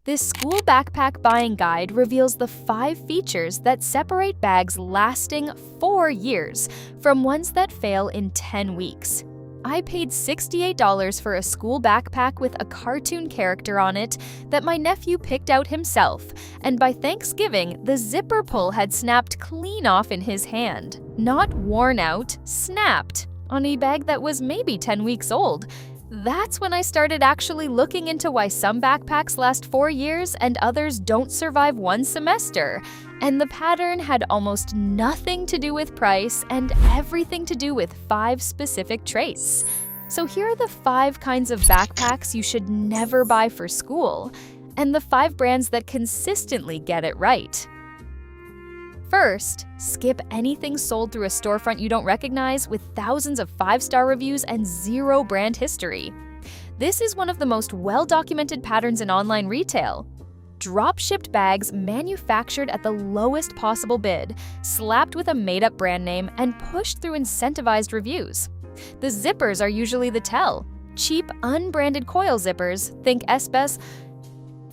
This school backpack buying guide reveals the 5 features that separate bags lasting 4 years from ones that fail in 10 weeks. I paid $68 for a school backpack with a cartoon character on it that my nephew picked out himself, and by Thanksgiving, the zipper pull had snapped clean off in his hand. Not worn out, snapped, on a bag that was maybe 10 weeks old. That's when I started actually looking into why some backpacks last 4 years and others don't survive 1 semester. And the pattern had almost nothing to do with price and everything to do with 5 specific traits. So here are the 5 kinds of backpacks you should never buy for school, and the 5 brands that consistently get it right. First, skip anything sold through a storefront you don't recognize with thousands of 5-star reviews and 0 brand history. This is one of the most well-documented patterns in online retail. Drop-shipped bags manufactured at the lowest possible bid, slapped with a made-up brand name, and pushed through incentivized reviews. The zippers are usually the tell. Cheap, unbranded coil zippers, think Espes,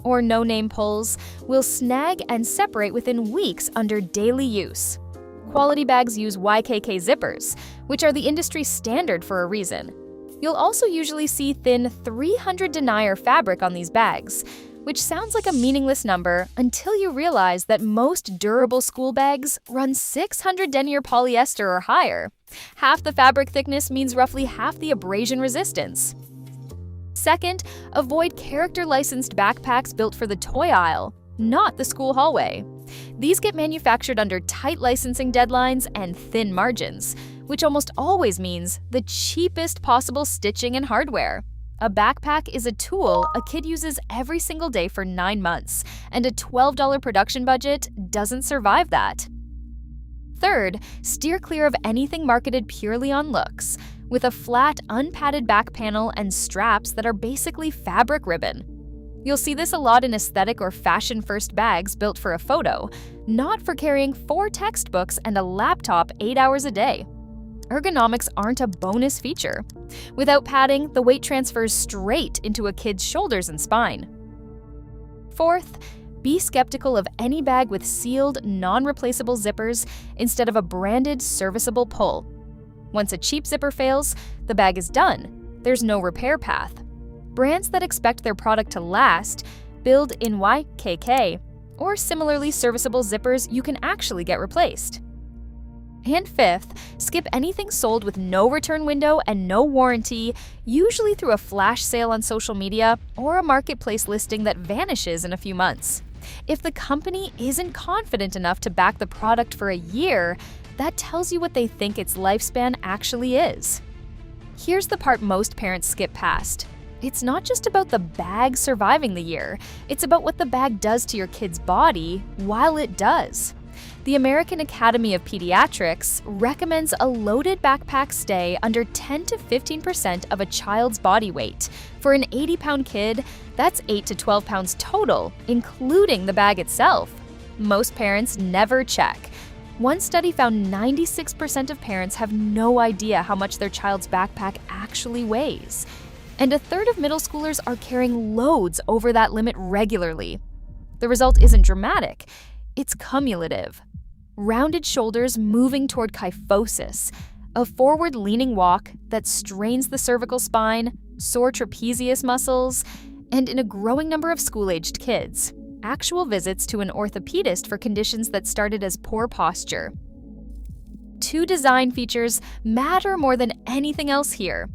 or no-name pulls, will snag and separate within weeks under daily use. Quality bags use YKK zippers, which are the industry standard for a reason. You'll also usually see thin 300 denier fabric on these bags, which sounds like a meaningless number until you realize that most durable school bags run 600 denier polyester or higher. Half the fabric thickness means roughly half the abrasion resistance. Second, avoid character-licensed backpacks built for the toy aisle, not the school hallway. These get manufactured under tight licensing deadlines and thin margins, which almost always means the cheapest possible stitching and hardware. A backpack is a tool a kid uses every single day for 9 months, and a $12 production budget doesn't survive that. Third, steer clear of anything marketed purely on looks, with a flat, unpadded back panel and straps that are basically fabric ribbon. You'll see this a lot in aesthetic or fashion-first bags built for a photo, not for carrying 4 textbooks and a laptop 8 hours a day. Ergonomics aren't a bonus feature. Without padding, the weight transfers straight into a kid's shoulders and spine. Fourth, be skeptical of any bag with sealed, non-replaceable zippers instead of a branded, serviceable pull. Once a cheap zipper fails, the bag is done. There's no repair path. Brands that expect their product to last build in YKK, or similarly serviceable zippers you can actually get replaced. And fifth, skip anything sold with no return window and no warranty, usually through a flash sale on social media or a marketplace listing that vanishes in a few months. If the company isn't confident enough to back the product for a year, that tells you what they think its lifespan actually is. Here's the part most parents skip past. It's not just about the bag surviving the year, it's about what the bag does to your kid's body while it does. The American Academy of Pediatrics recommends a loaded backpack stay under 10 to 15% of a child's body weight. For an 80-pound kid, that's 8 to 12 pounds total, including the bag itself. Most parents never check. One study found 96% of parents have no idea how much their child's backpack actually weighs. And a third of middle schoolers are carrying loads over that limit regularly. The result isn't dramatic, it's cumulative. Rounded shoulders moving toward kyphosis, a forward-leaning walk that strains the cervical spine, sore trapezius muscles, and in a growing number of school-aged kids, actual visits to an orthopedist for conditions that started as poor posture. 2 design features matter more than anything else here.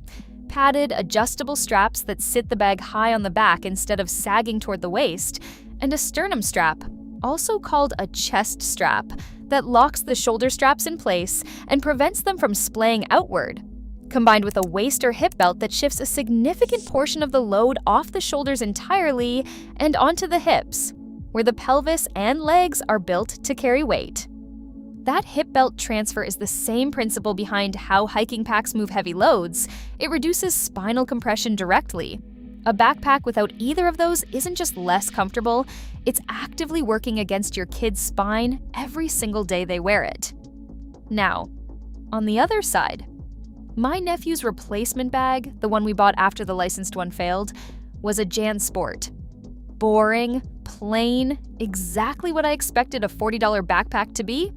Padded, adjustable straps that sit the bag high on the back instead of sagging toward the waist, and a sternum strap, also called a chest strap, that locks the shoulder straps in place and prevents them from splaying outward, combined with a waist or hip belt that shifts a significant portion of the load off the shoulders entirely and onto the hips, where the pelvis and legs are built to carry weight. That hip belt transfer is the same principle behind how hiking packs move heavy loads. It reduces spinal compression directly. A backpack without either of those isn't just less comfortable, it's actively working against your kid's spine every single day they wear it. Now, on the other side, my nephew's replacement bag, the one we bought after the licensed one failed, was a JanSport. boring, plain, exactly what I expected a $40 backpack to be.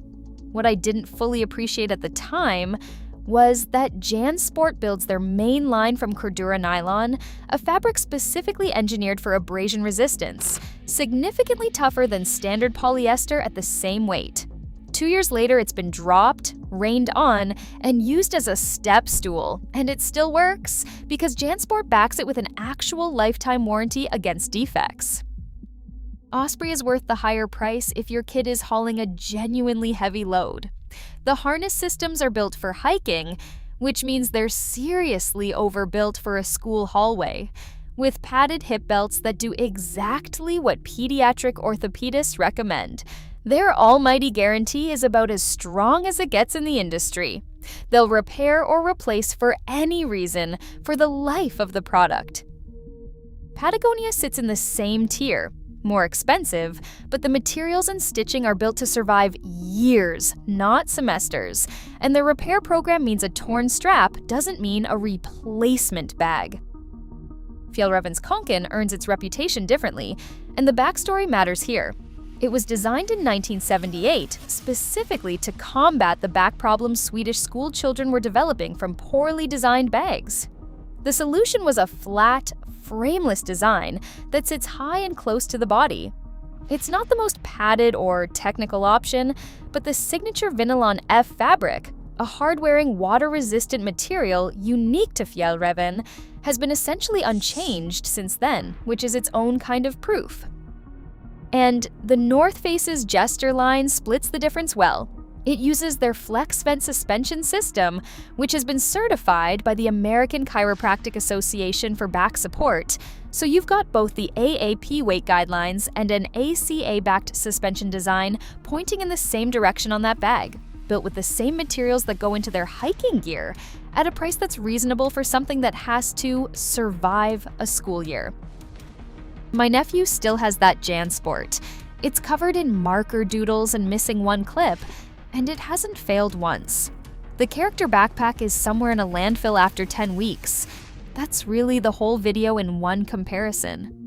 What I didn't fully appreciate at the time was that JanSport builds their main line from Cordura nylon, a fabric specifically engineered for abrasion resistance, significantly tougher than standard polyester at the same weight. 2 years later, it's been dropped, rained on, and used as a step stool, and it still works because JanSport backs it with an actual lifetime warranty against defects. Osprey is worth the higher price if your kid is hauling a genuinely heavy load. The harness systems are built for hiking, which means they're seriously overbuilt for a school hallway, with padded hip belts that do exactly what pediatric orthopedists recommend. Their almighty guarantee is about as strong as it gets in the industry. They'll repair or replace for any reason for the life of the product. Patagonia sits in the same tier. More expensive, but the materials and stitching are built to survive years, not semesters, and the repair program means a torn strap doesn't mean a replacement bag. Fjällräven's Konken earns its reputation differently, and the backstory matters here. It was designed in 1978 specifically to combat the back problems Swedish school children were developing from poorly designed bags. The solution was a flat, frameless design that sits high and close to the body. It's not the most padded or technical option, but the signature Vinylon F fabric, a hard-wearing, water-resistant material unique to Fjällräven, has been essentially unchanged since then, which is its own kind of proof. And the North Face's Jester line splits the difference well. It uses their Flex Vent suspension system, which has been certified by the American Chiropractic Association for back support, so you've got both the AAP weight guidelines and an ACA-backed suspension design pointing in the same direction on that bag, built with the same materials that go into their hiking gear, at a price that's reasonable for something that has to survive a school year. My nephew still has that JanSport. It's covered in marker doodles and missing one clip, and it hasn't failed once. The character backpack is somewhere in a landfill after 10 weeks. That's really the whole video in one comparison.